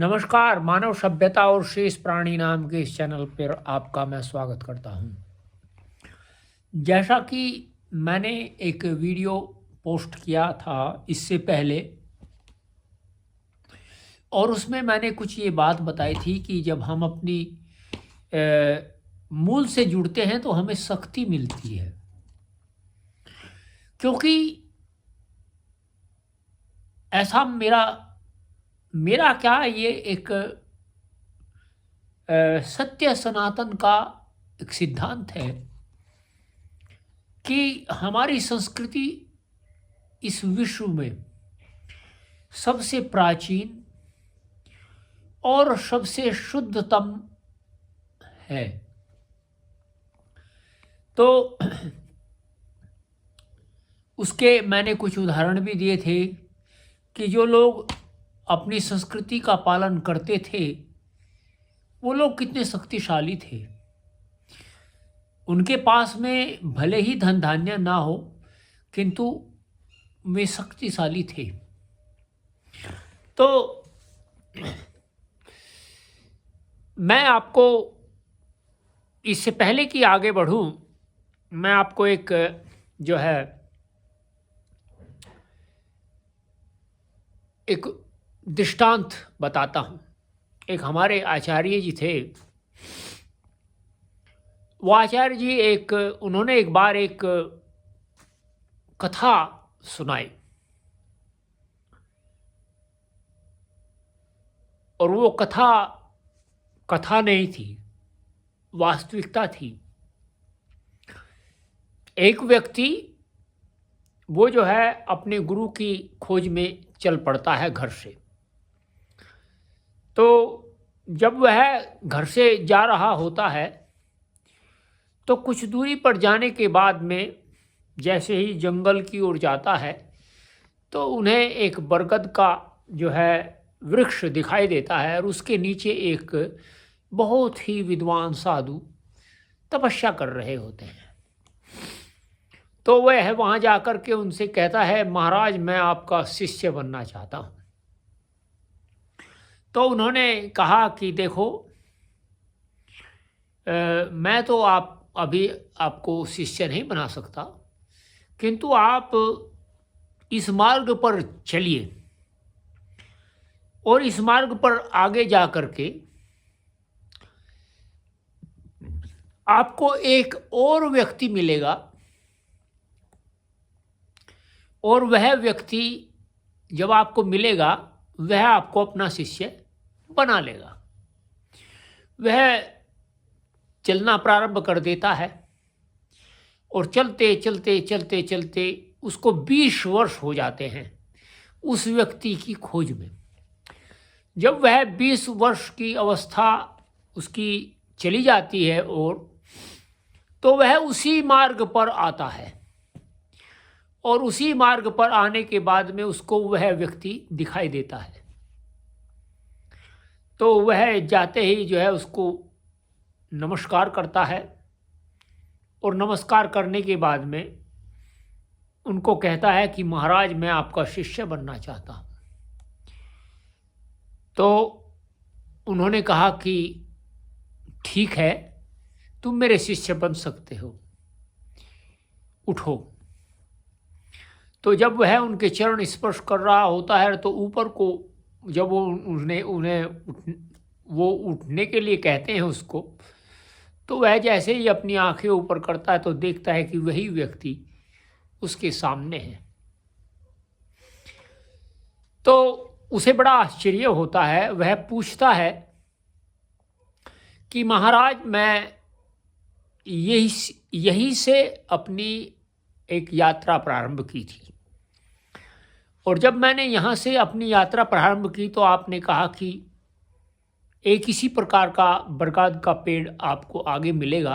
नमस्कार, मानव सभ्यता और शेष प्राणी नाम के इस चैनल पर आपका मैं स्वागत करता हूं। जैसा कि मैंने एक वीडियो पोस्ट किया था इससे पहले, और उसमें मैंने कुछ ये बात बताई थी कि जब हम अपनी मूल से जुड़ते हैं तो हमें शक्ति मिलती है, क्योंकि ऐसा मेरा क्या ये एक सत्य सनातन का एक सिद्धांत है कि हमारी संस्कृति इस विश्व में सबसे प्राचीन और सबसे शुद्धतम है। तो उसके मैंने कुछ उदाहरण भी दिए थे कि जो लोग अपनी संस्कृति का पालन करते थे वो लोग कितने शक्तिशाली थे। उनके पास में भले ही धन धान्य ना हो, किंतु वे शक्तिशाली थे। तो मैं आपको, इससे पहले कि आगे बढ़ूं, मैं आपको एक जो है एक दृष्टांत बताता हूं। एक हमारे आचार्य जी थे। वो आचार्य जी उन्होंने एक बार एक कथा सुनाई, और वो कथा नहीं थी, वास्तविकता थी। एक व्यक्ति वो जो है अपने गुरु की खोज में चल पड़ता है घर से। तो जब वह घर से जा रहा होता है तो कुछ दूरी पर जाने के बाद में जैसे ही जंगल की ओर जाता है तो उन्हें एक बरगद का जो है वृक्ष दिखाई देता है, और उसके नीचे एक बहुत ही विद्वान साधु तपस्या कर रहे होते हैं। तो वह वहाँ जाकर के उनसे कहता है, महाराज मैं आपका शिष्य बनना चाहता हूँ। तो उन्होंने कहा कि देखो, मैं तो अभी आपको शिष्य नहीं बना सकता, किंतु आप इस मार्ग पर चलिए, और इस मार्ग पर आगे जा कर के आपको एक और व्यक्ति मिलेगा, और वह व्यक्ति जब आपको मिलेगा वह आपको अपना शिष्य बना लेगा। वह चलना प्रारंभ कर देता है, और चलते चलते चलते चलते उसको 20 वर्ष हो जाते हैं उस व्यक्ति की खोज में। जब वह 20 वर्ष की अवस्था उसकी चली जाती है, और तो वह उसी मार्ग पर आता है, और उसी मार्ग पर आने के बाद में उसको वह व्यक्ति दिखाई देता है। तो वह जाते ही जो है उसको नमस्कार करता है, और नमस्कार करने के बाद में उनको कहता है कि महाराज मैं आपका शिष्य बनना चाहता हूँ। तो उन्होंने कहा कि ठीक है, तुम मेरे शिष्य बन सकते हो, उठो। तो जब वह उनके चरण स्पर्श कर रहा होता है तो ऊपर को जब वो उन्हें वो उठने के लिए कहते हैं उसको, तो वह जैसे ही अपनी आंखें ऊपर करता है तो देखता है कि वही व्यक्ति उसके सामने है। तो उसे बड़ा आश्चर्य होता है। वह पूछता है कि महाराज मैं यही से अपनी एक यात्रा प्रारंभ की थी, और जब मैंने यहाँ से अपनी यात्रा प्रारंभ की तो आपने कहा कि एक इसी प्रकार का बरगद का पेड़ आपको आगे मिलेगा,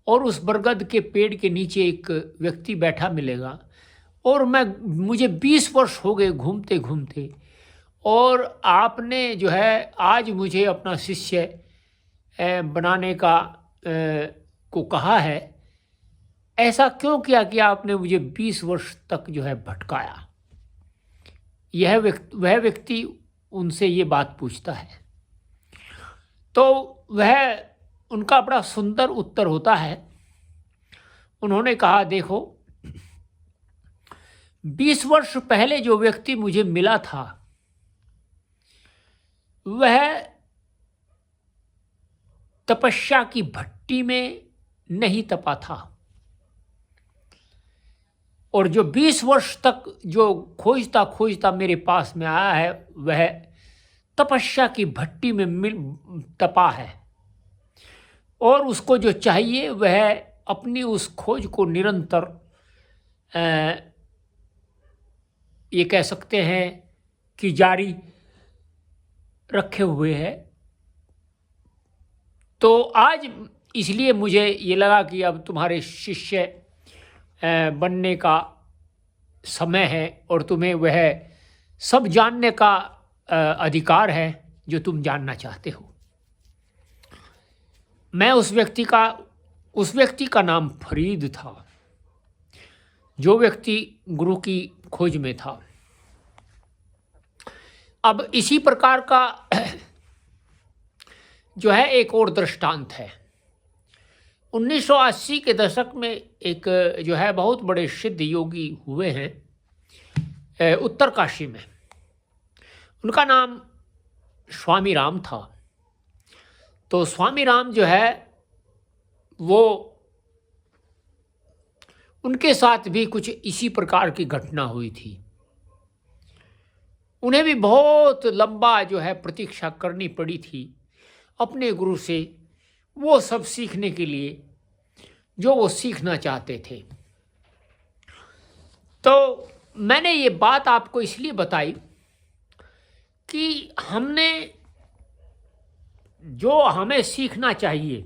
और उस बरगद के पेड़ के नीचे एक व्यक्ति बैठा मिलेगा, और मुझे 20 वर्ष हो गए घूमते घूमते, और आपने जो है आज मुझे अपना शिष्य बनाने को कहा है। ऐसा क्यों किया कि आपने मुझे 20 वर्ष तक जो है भटकाया। वह व्यक्ति उनसे ये बात पूछता है, तो वह उनका बड़ा सुंदर उत्तर होता है। उन्होंने कहा, देखो 20 वर्ष पहले जो व्यक्ति मुझे मिला था वह तपस्या की भट्टी में नहीं तपा था, और जो 20 वर्ष तक जो खोजता खोजता मेरे पास में आया है वह तपस्या की भट्टी में तपा है, और उसको जो चाहिए वह अपनी उस खोज को निरंतर ये कह सकते हैं कि जारी रखे हुए है। तो आज इसलिए मुझे ये लगा कि अब तुम्हारे शिष्य बनने का समय है, और तुम्हें वह सब जानने का अधिकार है जो तुम जानना चाहते हो। मैं उस व्यक्ति का नाम फरीद था, जो व्यक्ति गुरु की खोज में था। अब इसी प्रकार का जो है एक और दृष्टांत है। 1980 के दशक में एक जो है बहुत बड़े सिद्ध योगी हुए हैं उत्तरकाशी में। उनका नाम स्वामी राम था। तो स्वामी राम जो है वो उनके साथ भी कुछ इसी प्रकार की घटना हुई थी। उन्हें भी बहुत लंबा जो है प्रतीक्षा करनी पड़ी थी अपने गुरु से वो सब सीखने के लिए जो वो सीखना चाहते थे। तो मैंने ये बात आपको इसलिए बताई कि हमने जो हमें सीखना चाहिए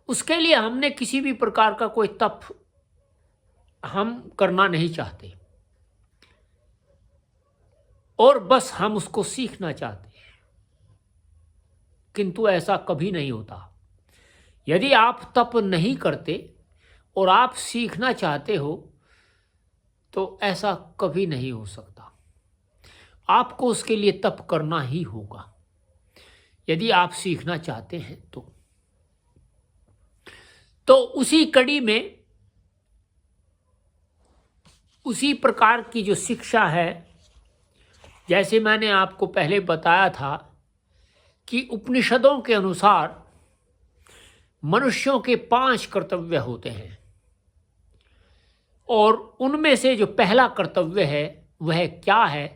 उसके लिए हमने किसी भी प्रकार का कोई तप हम करना नहीं चाहते, और बस हम उसको सीखना चाहते हैं, किंतु ऐसा कभी नहीं होता। यदि आप तप नहीं करते और आप सीखना चाहते हो तो ऐसा कभी नहीं हो सकता। आपको उसके लिए तप करना ही होगा यदि आप सीखना चाहते हैं तो उसी कड़ी में उसी प्रकार की जो शिक्षा है, जैसे मैंने आपको पहले बताया था कि उपनिषदों के अनुसार मनुष्यों के 5 कर्तव्य होते हैं, और उनमें से जो पहला कर्तव्य है वह क्या है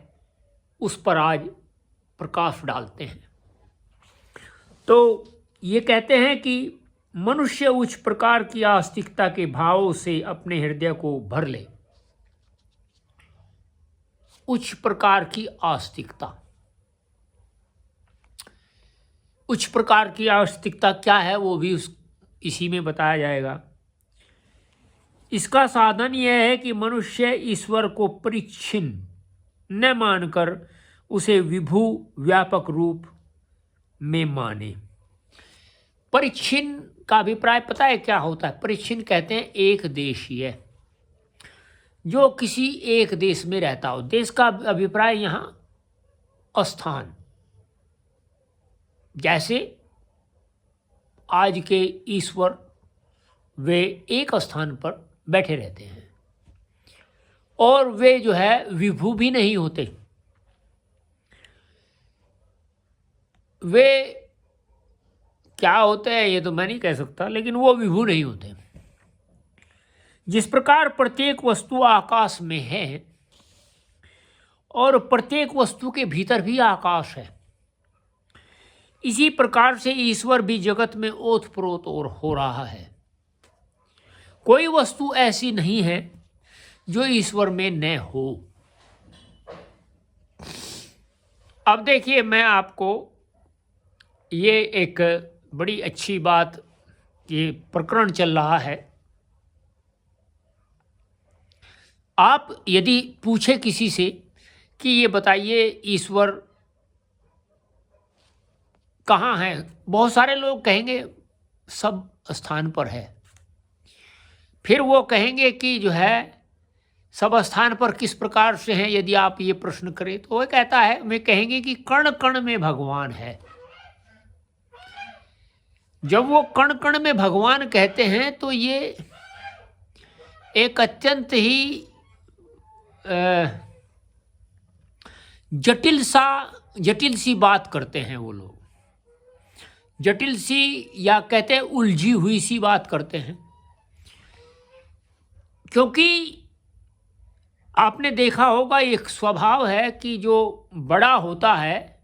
उस पर आज प्रकाश डालते हैं। तो ये कहते हैं कि मनुष्य उच्च प्रकार की आस्तिकता के भावों से अपने हृदय को भर ले। उच्च प्रकार की आस्तिकता, उच्च प्रकार की आस्तिकता क्या है वो भी इसी में बताया जाएगा। इसका साधन यह है कि मनुष्य ईश्वर को परिच्छिन्न न मानकर उसे विभु व्यापक रूप में माने। परिच्छिन्न का अभिप्राय पता है क्या होता है? परिच्छिन्न कहते हैं एक देशीय, जो किसी एक देश में रहता हो। देश का अभिप्राय यहाँ स्थान, जैसे आज के ईश्वर वे एक स्थान पर बैठे रहते हैं और वे जो है विभू भी नहीं होते। वे क्या होते हैं ये तो मैं नहीं कह सकता, लेकिन वो विभू नहीं होते। जिस प्रकार प्रत्येक वस्तु आकाश में है और प्रत्येक वस्तु के भीतर भी आकाश है, इसी प्रकार से ईश्वर भी जगत में ओतप्रोत और हो रहा है। कोई वस्तु ऐसी नहीं है जो ईश्वर में न हो। अब देखिए, मैं आपको ये एक बड़ी अच्छी बात, ये प्रकरण चल रहा है। आप यदि पूछे किसी से कि ये बताइए ईश्वर कहाँ है, बहुत सारे लोग कहेंगे सब स्थान पर है। फिर वो कहेंगे कि जो है सब स्थान पर किस प्रकार से हैं, यदि आप ये प्रश्न करें तो वह कहता है, मैं कहेंगे कि कण कण में भगवान है। जब वो कण कण में भगवान कहते हैं तो ये एक अत्यंत ही जटिल सी बात करते हैं वो लोग, जटिल सी या कहते हैं उलझी हुई सी बात करते हैं। क्योंकि आपने देखा होगा एक स्वभाव है कि जो बड़ा होता है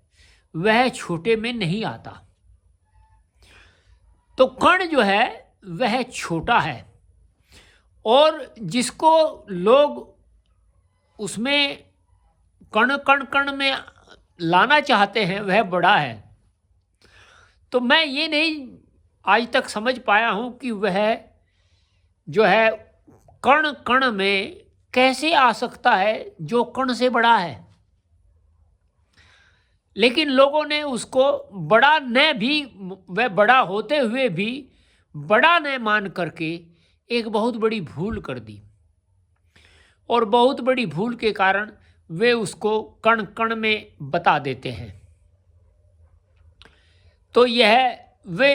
वह छोटे में नहीं आता। तो कण जो है वह छोटा है और जिसको लोग उसमें कण कण कण में लाना चाहते हैं वह बड़ा है। तो मैं ये नहीं आज तक समझ पाया हूं कि वह जो है कण कण में कैसे आ सकता है जो कण से बड़ा है। लेकिन लोगों ने उसको बड़ा न भी, वह बड़ा होते हुए भी बड़ा न मान करके एक बहुत बड़ी भूल कर दी और बहुत बड़ी भूल के कारण वे उसको कण कण में बता देते हैं। तो यह वे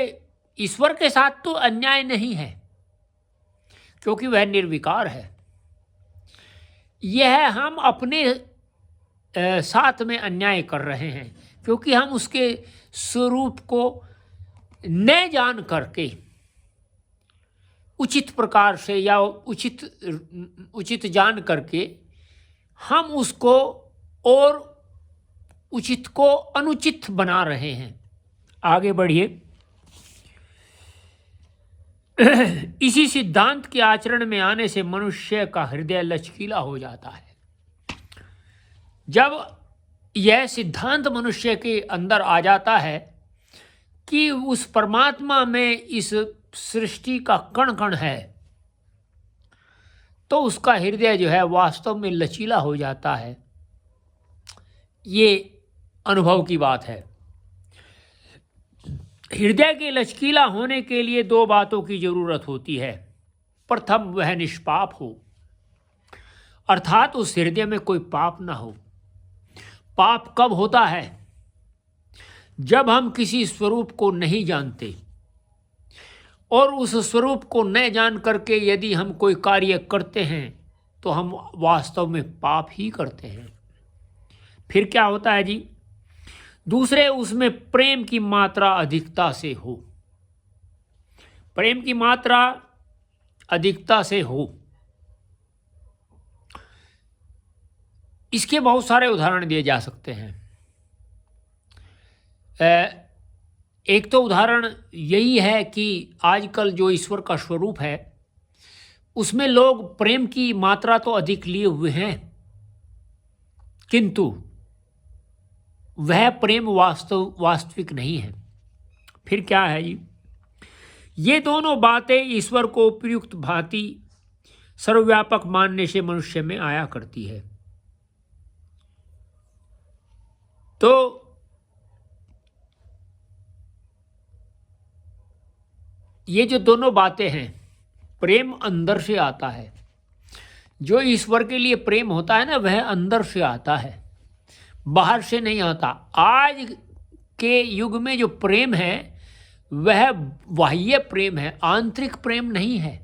ईश्वर के साथ तो अन्याय नहीं है क्योंकि वह निर्विकार है। यह हम अपने साथ में अन्याय कर रहे हैं क्योंकि हम उसके स्वरूप को न जान करके उचित प्रकार से या उचित जान करके हम उसको और उचित को अनुचित बना रहे हैं। आगे बढ़िए। इसी सिद्धांत के आचरण में आने से मनुष्य का हृदय लचकीला हो जाता है। जब यह सिद्धांत मनुष्य के अंदर आ जाता है कि उस परमात्मा में इस सृष्टि का कण कण है, तो उसका हृदय जो है वास्तव में लचीला हो जाता है। ये अनुभव की बात है। हृदय के लचकीला होने के लिए दो बातों की जरूरत होती है। प्रथम, वह निष्पाप हो, अर्थात उस हृदय में कोई पाप ना हो। पाप कब होता है? जब हम किसी स्वरूप को नहीं जानते और उस स्वरूप को न जान करके यदि हम कोई कार्य करते हैं तो हम वास्तव में पाप ही करते हैं। फिर क्या होता है जी? दूसरे, उसमें प्रेम की मात्रा अधिकता से हो। प्रेम की मात्रा अधिकता से हो। इसके बहुत सारे उदाहरण दिए जा सकते हैं। एक तो उदाहरण यही है कि आजकल जो ईश्वर का स्वरूप है उसमें लोग प्रेम की मात्रा तो अधिक लिए हुए हैं, किंतु वह प्रेम वास्तविक नहीं है। फिर क्या है जी? ये दोनों बातें ईश्वर को उपयुक्त भांति सर्वव्यापक मानने से मनुष्य में आया करती है। तो ये जो दोनों बातें हैं, प्रेम अंदर से आता है। जो ईश्वर के लिए प्रेम होता है ना, वह अंदर से आता है, बाहर से नहीं आता। आज के युग में जो प्रेम है वह बाह्य प्रेम है, आंतरिक प्रेम नहीं है।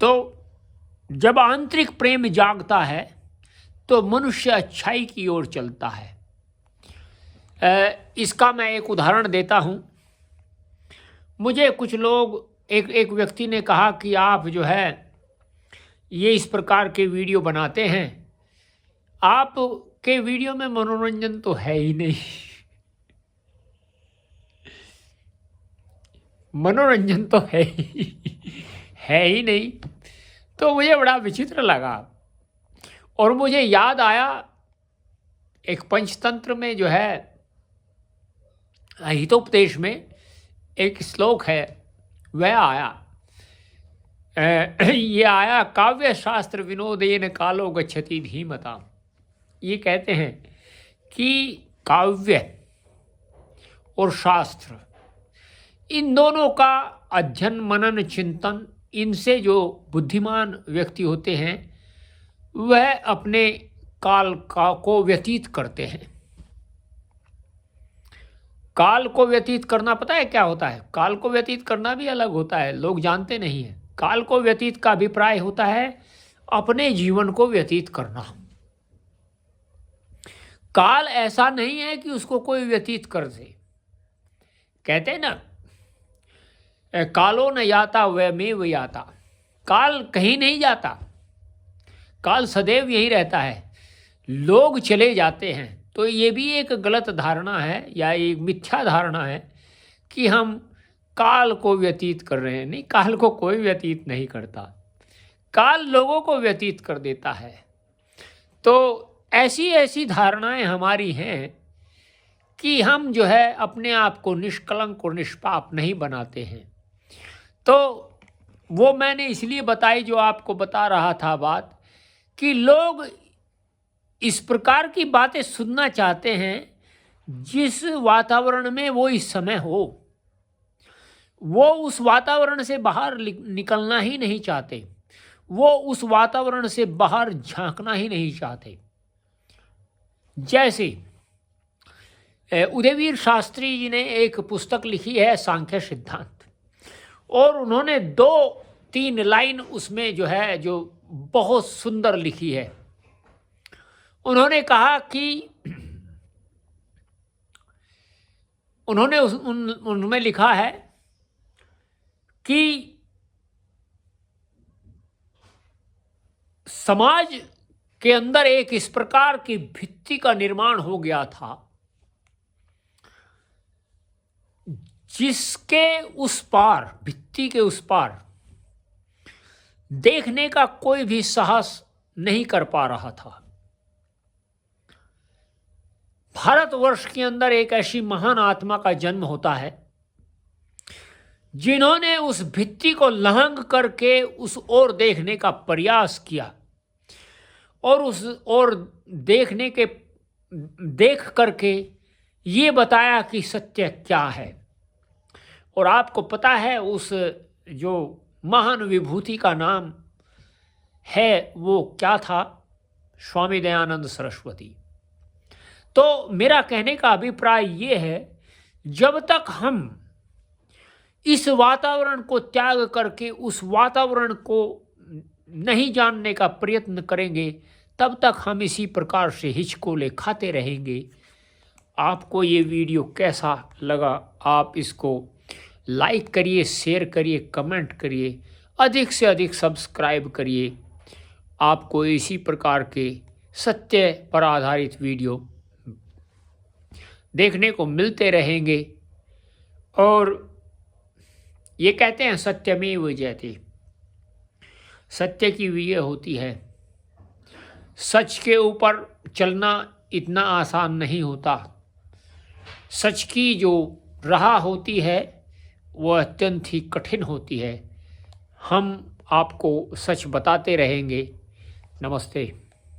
तो जब आंतरिक प्रेम जागता है तो मनुष्य अच्छाई की ओर चलता है। इसका मैं एक उदाहरण देता हूँ। मुझे कुछ लोग, एक व्यक्ति ने कहा कि आप जो है ये इस प्रकार के वीडियो बनाते हैं, आप के वीडियो में मनोरंजन तो है ही नहीं। मनोरंजन तो है ही नहीं। तो मुझे बड़ा विचित्र लगा और मुझे याद आया एक पंचतंत्र में जो है हितोपदेश में एक श्लोक है, वह आया, ये आया, काव्य शास्त्र विनोदेन कालो गच्छति धीमता। ये कहते हैं कि काव्य और शास्त्र, इन दोनों का अध्ययन, मनन, चिंतन इनसे जो बुद्धिमान व्यक्ति होते हैं वह अपने काल को व्यतीत करते हैं। काल को व्यतीत करना पता है क्या होता है? काल को व्यतीत करना भी अलग होता है, लोग जानते नहीं हैं। काल को व्यतीत का अभिप्राय होता है अपने जीवन को व्यतीत करना। काल ऐसा नहीं है कि उसको कोई व्यतीत कर दे। कहते हैं ना, कालो न याता वयमेव याता। काल कहीं नहीं जाता, काल सदैव यही रहता है। लोग चले जाते हैं, तो ये भी एक गलत धारणा है या एक मिथ्या धारणा है कि हम काल को व्यतीत कर रहे हैं। नहीं, काल को कोई व्यतीत नहीं करता, काल लोगों को व्यतीत कर देता है। तो ऐसी ऐसी धारणाएं हमारी हैं कि हम जो है अपने आप को निष्कलंक और निष्पाप नहीं बनाते हैं। तो वो मैंने इसलिए बताई, जो आपको बता रहा था बात, कि लोग इस प्रकार की बातें सुनना चाहते हैं जिस वातावरण में वो इस समय हो। वो उस वातावरण से बाहर निकलना ही नहीं चाहते, वो उस वातावरण से बाहर झांकना ही नहीं चाहते। जैसे उदयवीर शास्त्री जी ने एक पुस्तक लिखी है सांख्य सिद्धांत, और उन्होंने 2-3 लाइन उसमें जो है जो बहुत सुंदर लिखी है। उन्होंने कहा कि उनमें लिखा है कि समाज के अंदर एक इस प्रकार की भित्ति का निर्माण हो गया था जिसके उस पार, भित्ति के उस पार देखने का कोई भी साहस नहीं कर पा रहा था। भारतवर्ष के अंदर एक ऐसी महान आत्मा का जन्म होता है जिन्होंने उस भित्ति को लांघ करके उस ओर देखने का प्रयास किया, और उस ओर देख करके ये बताया कि सत्य क्या है। और आपको पता है उस जो महान विभूति का नाम है वो क्या था? स्वामी दयानंद सरस्वती। तो मेरा कहने का अभिप्राय ये है, जब तक हम इस वातावरण को त्याग करके उस वातावरण को नहीं जानने का प्रयत्न करेंगे, तब तक हम इसी प्रकार से हिचकोले खाते रहेंगे। आपको ये वीडियो कैसा लगा? आप इसको लाइक करिए, शेयर करिए, कमेंट करिए, अधिक से अधिक सब्सक्राइब करिए। आपको इसी प्रकार के सत्य पर आधारित वीडियो देखने को मिलते रहेंगे। और ये कहते हैं सत्यमेव जयते, सत्य की विजय होती है। सच के ऊपर चलना इतना आसान नहीं होता। सच की जो राह होती है वो अत्यंत ही कठिन होती है। हम आपको सच बताते रहेंगे। नमस्ते।